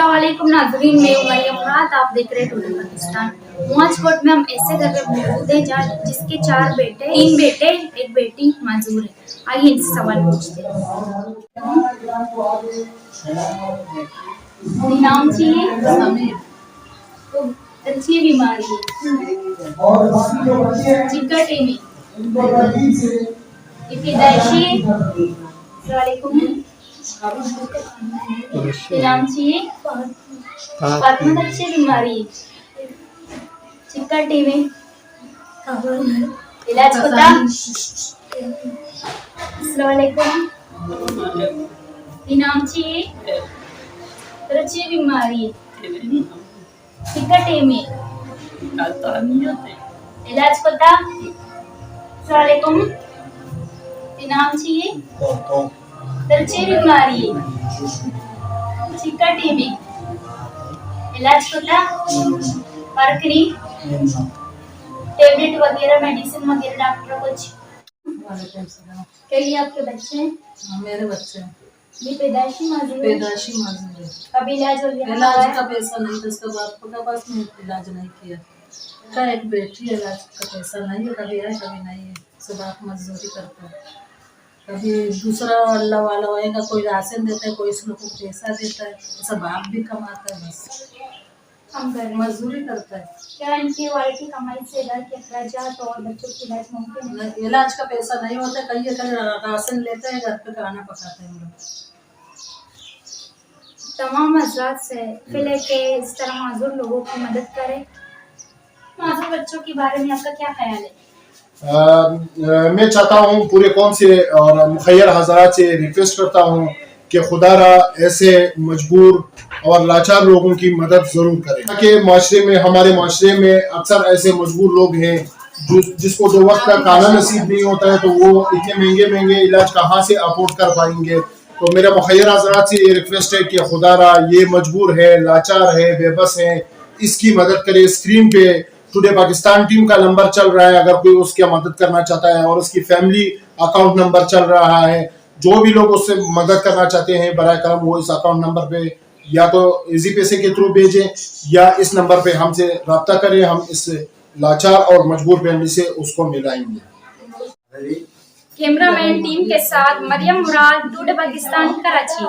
अस्सलाम वालेकुम नाज़रीन, मैं मरियम मुराद, आप देख रहे हैं टुडे पाकिस्तान। मुआजकोट में हम ऐसे घर में मौजूद हैं जहाँ जिसके 4 बेटे, 3 बेटे, 1 बेटी माजूर है। आइए इनसे सवाल पूछते हैं। नाम चाहिए तो अच्छी बीमारी है चिकट में इब्तिदाई नाम चाहिए फातिमा अच्छी बीमारी चिकट में इलाज पता। अस्सलाम वालेकुम नाम चाहिए अच्छी बीमारी चिकट में इलाज पता। अस्सलाम वालेकुम नाम चाहिए अच्छी बीमारी चिकट में इलाज पता। फर्क नहीं टेबलेट वगैरह मेडिसिन वगैरह डॉक्टर कुछ। कई आपके बच्चे हैं? मेरे बच्चे ये पैदाइशी माजूर है। कभी इलाज वगैरह इलाज का पैसा नहीं था, उसके बाद का पास में इलाज नहीं किया। का एक बेटी इलाज का पैसा नहीं है, कभी है कभी नहीं है। सब आप मजदूरी करते हैं, कभी दूसरा अल्लाह वाला होएगा, कोई राशन देता है, कोई इस लोग को पैसा देता है, सब आप भी कमाता है, बस हम कर रहे हैं। मजदूरी करता है। क्या इनकी वाले की कमाई से घर के अखराजात और बच्चों की इलाज मुमकिन है? इलाज का पैसा नहीं होता, कहीं राशन लेते हैं, घर पे खाना पकाते हैं हम लोग। तमाम हजरात से अपील है कि इस तरह माजूर लोगों की मदद करें। माजूर बच्चों के बारे में आपका क्या ख्याल है? मैं चाहता हूँ पूरे कौम से और मुखैर हजरात से रिक्वेस्ट करता हूँ कि खुदारा ऐसे मजबूर और लाचार लोगों की मदद जरूर करें, ताकि माशरे में, हमारे माशरे में अक्सर ऐसे मजबूर लोग हैं जिसको 2 वक्त का खाना नसीब नहीं होता है, तो वो इतने महंगे इलाज कहाँ से अफोर्ड कर पाएंगे। तो मेरा मुखैर हजरात से ये रिक्वेस्ट है कि खुदारा ये मजबूर है, लाचार है, बेबस है, इसकी मदद करे। स्क्रीन पे टुडे पाकिस्तान टीम का नंबर चल रहा है, अगर कोई उसकी मदद करना चाहता है, और उसकी फैमिली अकाउंट नंबर चल रहा है। जो भी लोग उससे मदद करना चाहते हैं बराए करम वो इस अकाउंट नंबर पे या तो इजी पैसे के थ्रू भेजें या इस नंबर पे हमसे रब्ता करें। हम इस लाचार और मजबूर फैमिली से उसको मिलाएंगे। कैमरामैन टीम के साथ मरियम मुराद, टुडे पाकिस्तान, कराची।